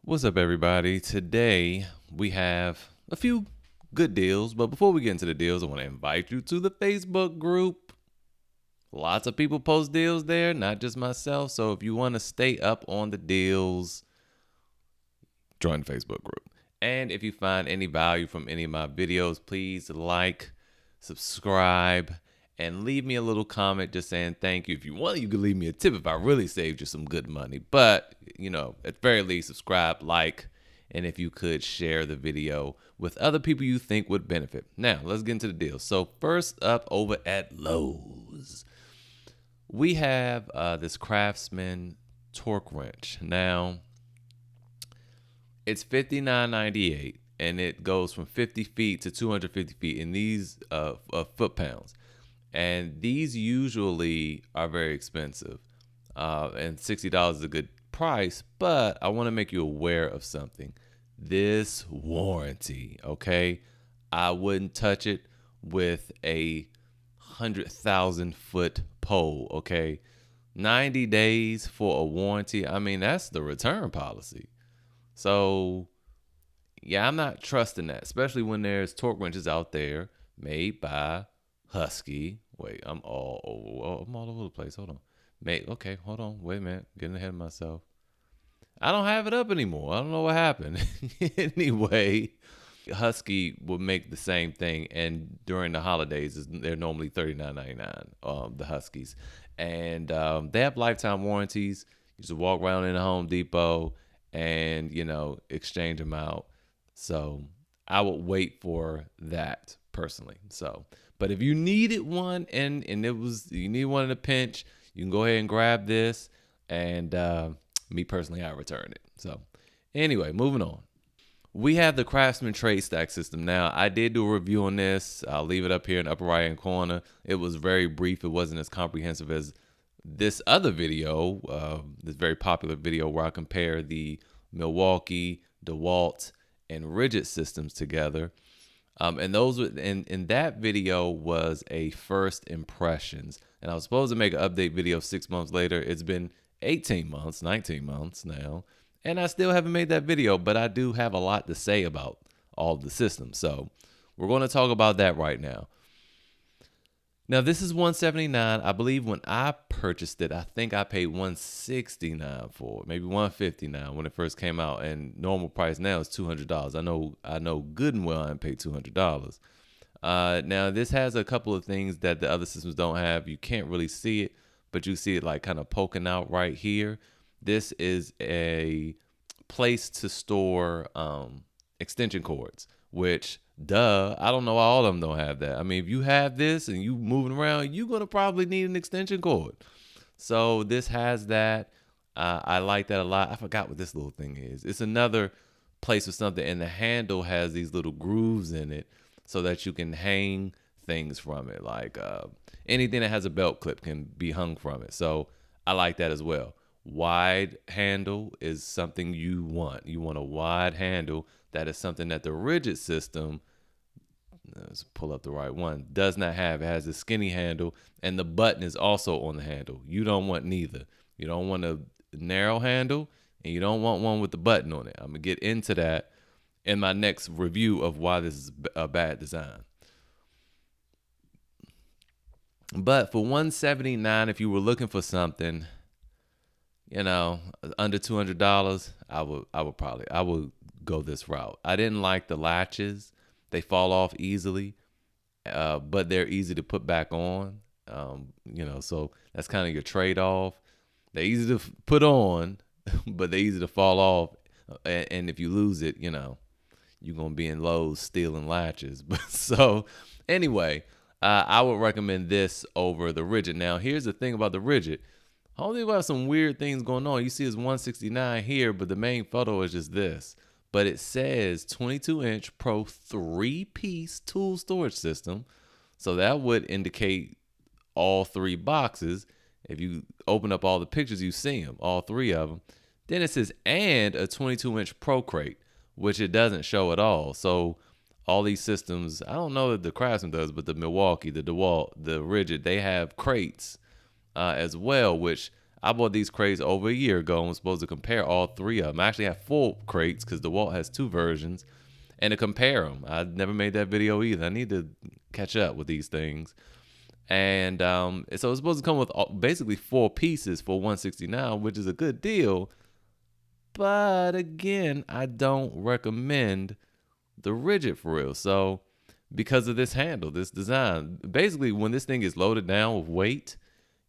What's up, everybody? Today we have a few good deals, but before we get into the deals, I want to invite you to the Facebook group. Lots of people post deals there, not just myself. So if you want to stay up on the deals, join the Facebook group. And if you find any value from any of my videos, please like, subscribe, and leave me a little comment just saying thank you. If you want, you can leave me a tip if I really saved you some good money. But, at the very least, subscribe, like, and if you could share the video with other people you think would benefit. Now, let's get into the deal. So first up, over at Lowe's, we have this Craftsman torque wrench. Now, it's $59.98, and it goes from 50 feet to 250 feet in these foot pounds. And these usually are very expensive, and $60 is a good price. But I want to make you aware of something. This warranty, okay? I wouldn't touch it with a 100,000 foot pole, okay? 90 days for a warranty. I mean, that's the return policy. So, yeah, I'm not trusting that, especially when there's torque wrenches out there made by Husky. Wait, I'm all over the place. Hold on. Okay, hold on. Wait a minute. Getting ahead of myself. I don't have it up anymore. I don't know what happened. Anyway, Husky will make the same thing, and during the holidays, they're normally $39.99. The Huskies, and they have lifetime warranties. You just walk around in a Home Depot and exchange them out. So I would wait for that personally. So, but if you needed one and you need one in a pinch, you can go ahead and grab this. And me personally, I return it. So anyway, moving on. We have the Craftsman trade stack system. Now, I did do a review on this. I'll leave it up here in the upper right hand corner. It was very brief. It wasn't as comprehensive as this other video, this very popular video where I compare the Milwaukee, dewalt, and rigid systems together. And those in that video was a first impressions. And I was supposed to make an update video 6 months later. It's been 18 months, 19 months now. And I still haven't made that video, but I do have a lot to say about all the systems. So we're going to talk about that right now. Now, this is $179. I believe when I purchased it, I think I paid $169 for it, maybe $159 when it first came out, and normal price now is $200. I know good and well I didn't pay $200. Now, this has a couple of things that the other systems don't have. You can't really see it, but you see it like kind of poking out right here. This is a place to store extension cords, which I don't know why all of them don't have that. I mean, if you have this and you moving around, you're going to probably need an extension cord. So this has that. I like that a lot. I forgot what this little thing is. It's another place for something, and the handle has these little grooves in it so that you can hang things from it. Like anything that has a belt clip can be hung from it. So I like that as well. Wide handle is something you want. You want a wide handle. That is something that the rigid system, let's pull up the right one, does not have. It has a skinny handle, and the button is also on the handle. You don't want neither. You don't want a narrow handle, and you don't want one with the button on it. I'm going to get into that in my next review of why this is a bad design. But for $179, if you were looking for something, under $200, I would go this route. I didn't like the latches. They fall off easily, but they're easy to put back on. So that's kind of your trade-off. They're easy to put on, but they're easy to fall off. And if you lose it, you're going to be in Lowe's stealing latches. But so anyway, I would recommend this over the rigid. Now, here's the thing about the rigid. Only about some weird things going on. You see it's $169 here, but the main photo is just this. But it says 22-inch Pro 3-piece tool storage system. So that would indicate all three boxes. If you open up all the pictures, you see them, all three of them. Then it says, and a 22-inch Pro crate, which it doesn't show at all. So all these systems, I don't know that the Craftsman does, but the Milwaukee, the dewalt, the rigid, they have crates as well, which I bought these crates over a year ago and was supposed to compare all three of them. I actually have 4 crates because DeWalt has 2 versions, and to compare them. I never made that video either. I need to catch up with these things. And so it's supposed to come with basically 4 pieces for $169, which is a good deal. But again, I don't recommend the rigid for real. So because of this handle, this design, basically when this thing is loaded down with weight,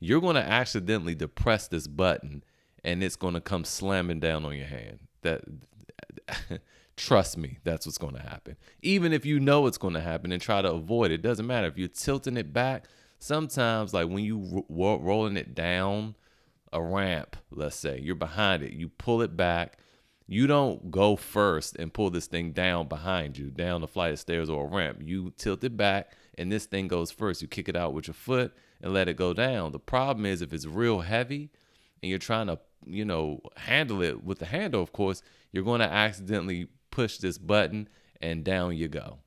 you're going to accidentally depress this button and it's going to come slamming down on your hand. That trust me, that's what's going to happen. Even if you know it's going to happen and try to avoid it, doesn't matter. If you're tilting it back, sometimes like when you rolling it down a ramp, let's say you're behind it, you pull it back. You don't go first and pull this thing down behind you, down the flight of stairs or a ramp. You tilt it back and this thing goes first. You kick it out with your foot and let it go down. The problem is if it's real heavy and you're trying to, handle it with the handle, of course, you're going to accidentally push this button and down you go.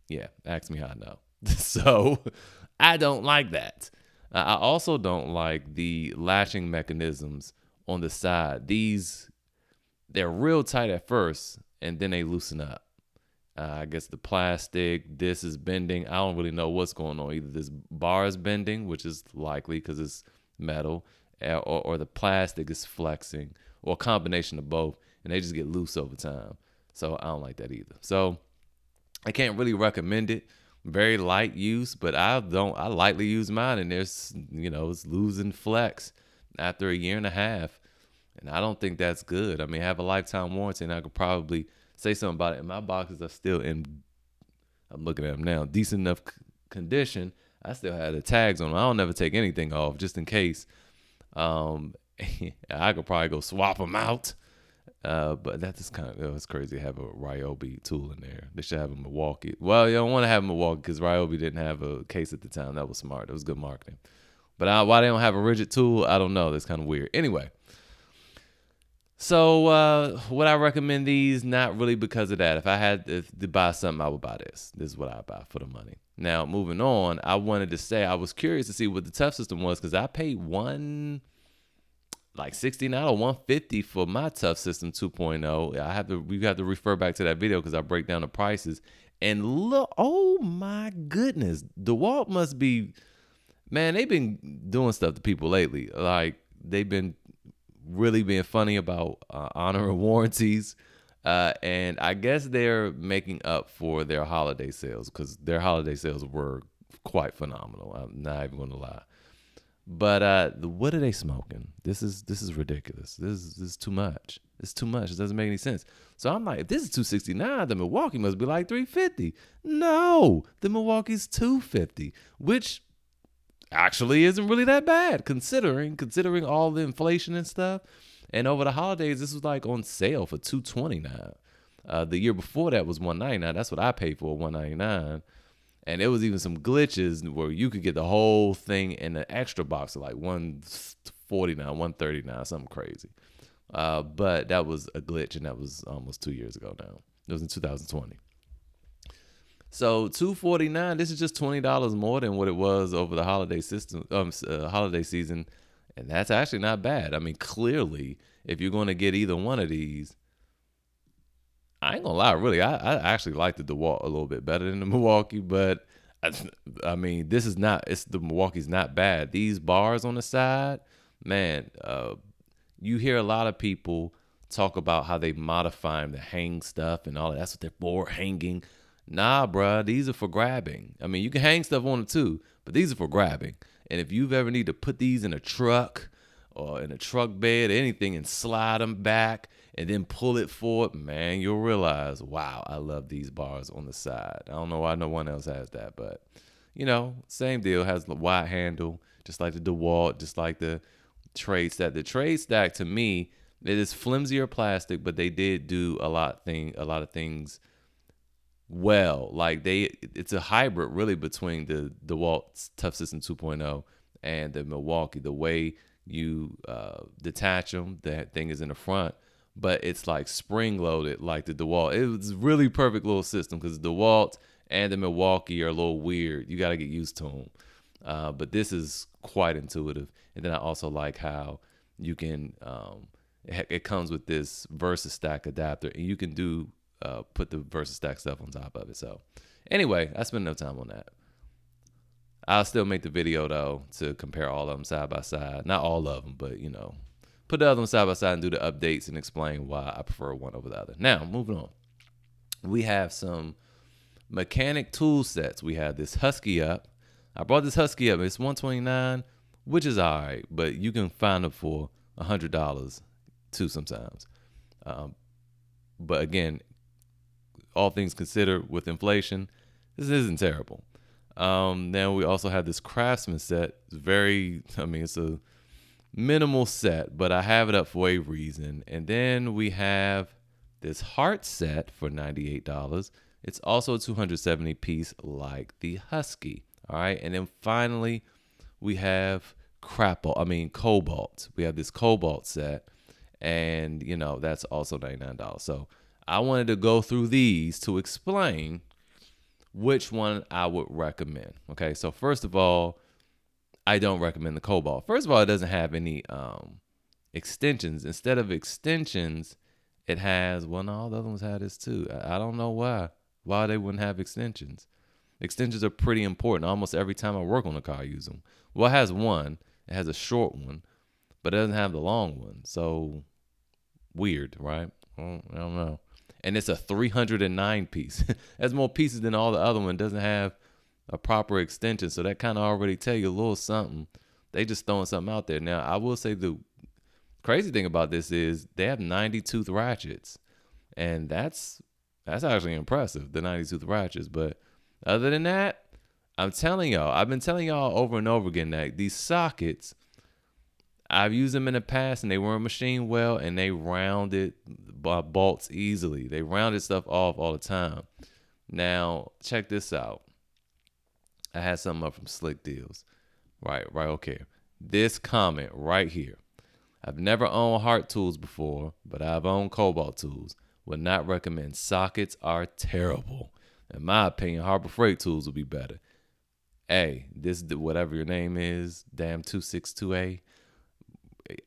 Yeah, ask me how I know. So I don't like that. I also don't like the latching mechanisms on the side. They're real tight at first, and then they loosen up. I guess the plastic, this is bending. I don't really know what's going on. Either this bar is bending, which is likely because it's metal, or the plastic is flexing, or a combination of both, and they just get loose over time. So I don't like that either. So I can't really recommend it. Very light use, but I lightly use mine, and there's, it's losing flex after a year and a half. And I don't think that's good. I mean, I have a lifetime warranty, and I could probably say something about it. And my boxes are still I'm looking at them now, decent enough condition. I still have the tags on them. I don't never take anything off just in case. I could probably go swap them out. But that's just it's crazy to have a Ryobi tool in there. They should have a Milwaukee. Well, you don't want to have a Milwaukee because Ryobi didn't have a case at the time. That was smart. It was good marketing. But why they don't have a rigid tool, I don't know. That's kind of weird. Anyway. So would I recommend these? Not really because of that. If I had to buy something, I would buy this. This is what I buy for the money. Now, moving on, I wanted to say I was curious to see what the tough system was because I paid $169 or $150 for my tough system 2.0. We have to refer back to that video because I break down the prices. And look, oh my goodness, DeWalt must be, man, they've been doing stuff to people lately. Like they've been really being funny about honoring warranties. And I guess they're making up for their holiday sales because their holiday sales were quite phenomenal. I'm not even going to lie. But what are they smoking? This is ridiculous. This is too much. It's too much. It doesn't make any sense. So I'm like, if this is $269, the Milwaukee must be like $350. No, the Milwaukee's $250, which actually isn't really that bad considering all the inflation and stuff. And over the holidays, this was like on sale for $229. The year before that was $199. That's what I paid for, $199. And there was even some glitches where you could get the whole thing in an extra box of like $149, $139, something crazy. But that was a glitch, and that was almost 2 years ago now. It was in 2020. So $249. This is just $20 more than what it was over the holiday season, and that's actually not bad. I mean, clearly, if you're going to get either one of these, I ain't gonna lie, really, I actually like the DeWalt a little bit better than the Milwaukee, but I mean, the Milwaukee's not bad. These bars on the side, man, you hear a lot of people talk about how they modify them to hang stuff and all that. That's what they're for, hanging. Nah, bruh, these are for grabbing. I mean, you can hang stuff on it too, but these are for grabbing. And if you've ever need to put these in a truck or in a truck bed or anything and slide them back and then pull it forward, man, you'll realize, wow, I love these bars on the side. I don't know why no one else has that, but, same deal. Has the wide handle, just like the DeWalt, just like the trade stack. The trade stack, to me, it is flimsier plastic, but they did do a lot of things well. Like it's a hybrid really between the DeWalt Tough System 2.0 and the Milwaukee. The way you detach them, that thing is in the front, but it's like spring loaded like the DeWalt. It was a really perfect little system because the DeWalt and the Milwaukee are a little weird. You got to get used to them. But this is quite intuitive. And then I also like how you can it comes with this VersaStack adapter, and you can do put the VersaStack stuff on top of it. So anyway, I spent enough time on that. I'll still make the video though to compare all of them side by side. Not all of them, but put the other one side by side and do the updates and explain why I prefer one over the other. Now, moving on. We have some mechanic tool sets. We have this Husky up. I brought this Husky up. It's $129, which is all right, but you can find them for $100 too sometimes. But again, all things considered, with inflation, this isn't terrible. Then we also have this Craftsman set. It's a minimal set, but I have it up for a reason. And then we have this Heart set for $98. It's also a 270 piece like the Husky. All right. And then finally, we have Cobalt. We have this Cobalt set, and that's also $99. So I wanted to go through these to explain which one I would recommend. Okay, so first of all, I don't recommend the Cobalt. First of all, it doesn't have any extensions. Instead of extensions, it has, well, no, the other ones had this too. I don't know why they wouldn't have extensions. Extensions are pretty important. Almost every time I work on a car, I use them. Well, it has one. It has a short one, but it doesn't have the long one. So weird, right? I don't know. And it's a 309 piece. That's more pieces than all the other one. It doesn't have a proper extension. So that kind of already tell you a little something. They just throwing something out there. Now, I will say the crazy thing about this is they have 90 tooth ratchets. And that's actually impressive, the 90 tooth ratchets. But other than that, I've been telling y'all over and over again that these sockets, I've used them in the past and they weren't machined well, and they rounded bolts easily. They rounded stuff off all the time. Now, check this out. I had something up from Slick Deals. Right, okay. This comment right here. I've never owned Heart tools before, but I've owned Cobalt tools. Would not recommend. Sockets are terrible. In my opinion, Harbor Freight tools would be better. Hey, this whatever your name is, damn 262A.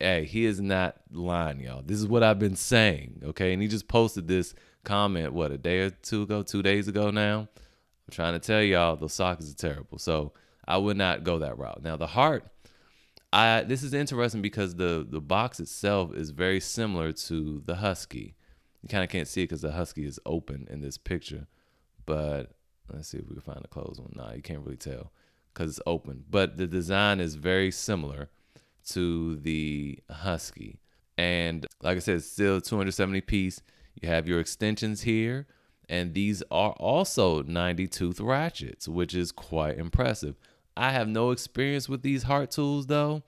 Hey, he is not lying, y'all. This is what I've been saying, okay? And he just posted this comment, a day or two ago, 2 days ago now. I'm trying to tell y'all those sockets are terrible. So I would not go that route. Now, the Heart, this is interesting because the box itself is very similar to the Husky. You kind of can't see it because the Husky is open in this picture. But let's see if we can find a closed one. Nah, you can't really tell because it's open. But the design is very similar to the Husky. And like I said, it's still 270 piece. You have your extensions here. And these are also 90 tooth ratchets, which is quite impressive. I have no experience with these Heart tools though.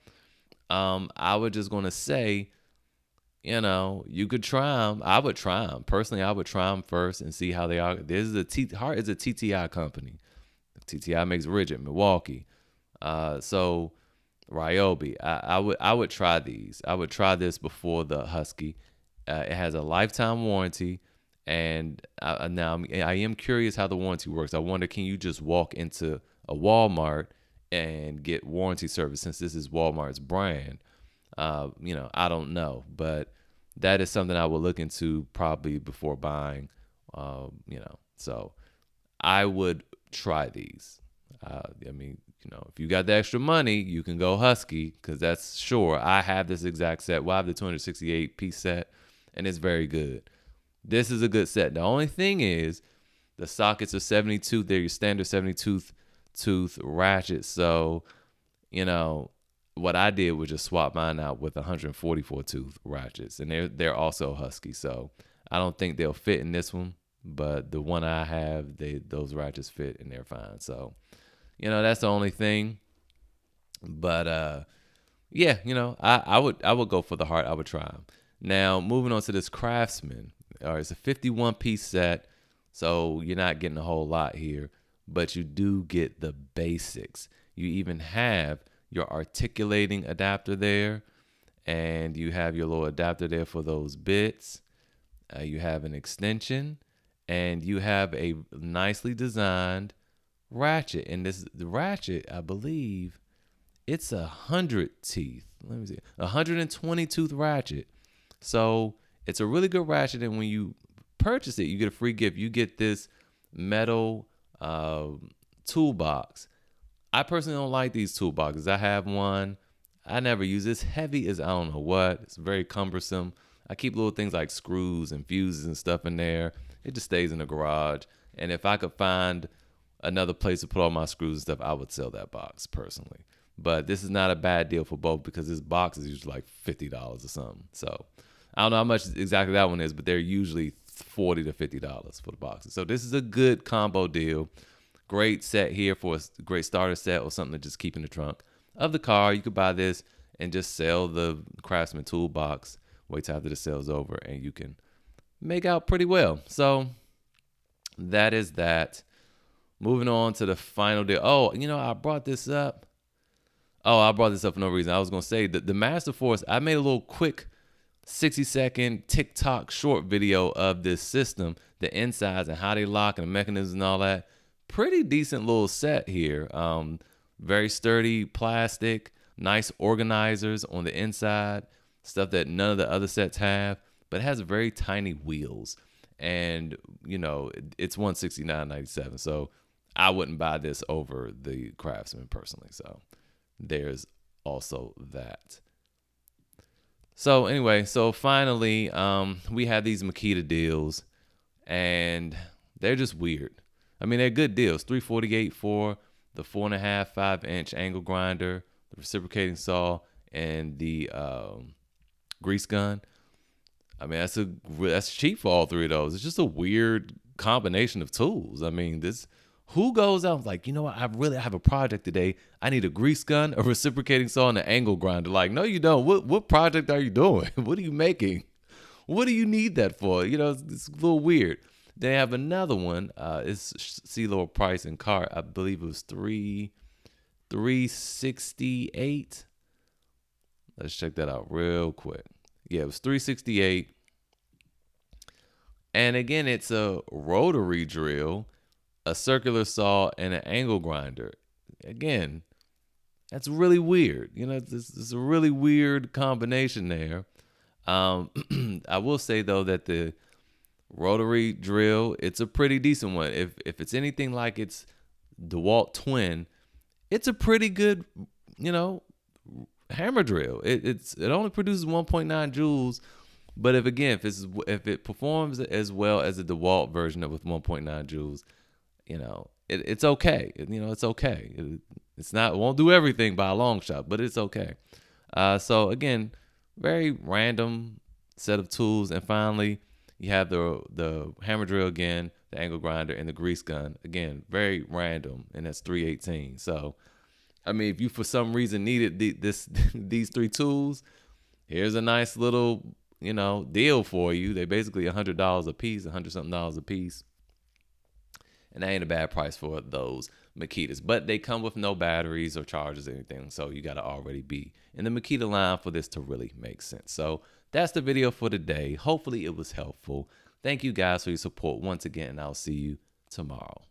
I was just going to say, you could try them. I would try them. Personally, I would try them first and see how they are. Heart is a TTI company. TTI makes rigid, Milwaukee. So Ryobi, I would try these. I would try this before the Husky. It has a lifetime warranty. And now I am curious how the warranty works. I wonder, can you just walk into a Walmart and get warranty service since this is Walmart's brand? I don't know, but that is something I will look into probably before buying. So I would try these. If you got the extra money, you can go Husky because that's sure. I have this exact set. Well, I have the 268 piece set, and it's very good. This is a good set. The only thing is the sockets are 72. They're your standard 72 tooth ratchet. So, what I did was just swap mine out with 144 tooth ratchets, and they're also Husky. So I don't think they'll fit in this one, but the one I have, those ratchets fit and they're fine. So, that's the only thing. But I would go for the Heart. I would try them. Now, moving on to this Craftsman. It's a 51 piece set, so you're not getting a whole lot here, but you do get the basics. You even have your articulating adapter there, and you have your little adapter there for those bits. You have an extension, and you have a nicely designed ratchet. And the ratchet, I believe, it's 100 teeth. Let me see, 120 tooth ratchet. So it's a really good ratchet, and when you purchase it, you get a free gift. You get this metal toolbox. I personally don't like these toolboxes. I have one. I never use it. It's heavy as I don't know what. It's very cumbersome. I keep little things like screws and fuses and stuff in there. It just stays in the garage. And if I could find another place to put all my screws and stuff, I would sell that box personally. But this is not a bad deal for both, because this box is usually like $50 or something. So I don't know how much exactly that one is, but they're usually $40 to $50 for the boxes. So this is a good combo deal. Great set here for a great starter set or something to just keep in the trunk of the car. You could buy this and just sell the Craftsman toolbox. Wait till after the sale's over, and you can make out pretty well. So that is that. Moving on to the final deal. Oh, I brought this up. Oh, I brought this up for no reason. I was going to say that the Master Force, I made a little quick 60-second TikTok short video of this system, the insides and how they lock and the mechanisms and all that. Pretty decent little set here. Very sturdy plastic, nice organizers on the inside, stuff that none of the other sets have, but it has very tiny wheels. And, it's $169.97. So I wouldn't buy this over the Craftsman personally. So there's also that. So anyway, finally, we have these Makita deals, and they're just weird. I mean, they're good deals. $348 for the 4.5, 5-inch angle grinder, the reciprocating saw, and the grease gun. I mean, that's cheap for all three of those. It's just a weird combination of tools. I mean, who goes out like, what? I have a project today. I need a grease gun, a reciprocating saw, and an angle grinder. Like, no, you don't. What project are you doing? What are you making? What do you need that for? It's a little weird. They have another one. It's see lower price in cart. I believe it was $368. Let's check that out real quick. Yeah, it was $368. And again, it's a rotary drill, a circular saw, and an angle grinder. Again, that's really weird. It's a really weird combination there. I will say though that the rotary drill, it's a pretty decent one. If it's anything like its DeWalt twin, it's a pretty good, hammer drill. It only produces 1.9 joules, but if it performs as well as the DeWalt version with 1.9 joules, it's okay. It's okay. It won't do everything by a long shot, but it's okay. So again, very random set of tools, and finally you have the hammer drill again, the angle grinder, and the grease gun. Again, very random, and that's $318. So I mean, if you for some reason needed these three tools, here's a nice little deal for you. They basically $100 a piece, $100-something a piece, and that ain't a bad price for those Makitas. But they come with no batteries or chargers or anything, so you gotta already be in the Makita line for this to really make sense. So that's the video for today. Hopefully it was helpful. Thank you guys for your support once again, and I'll see you tomorrow.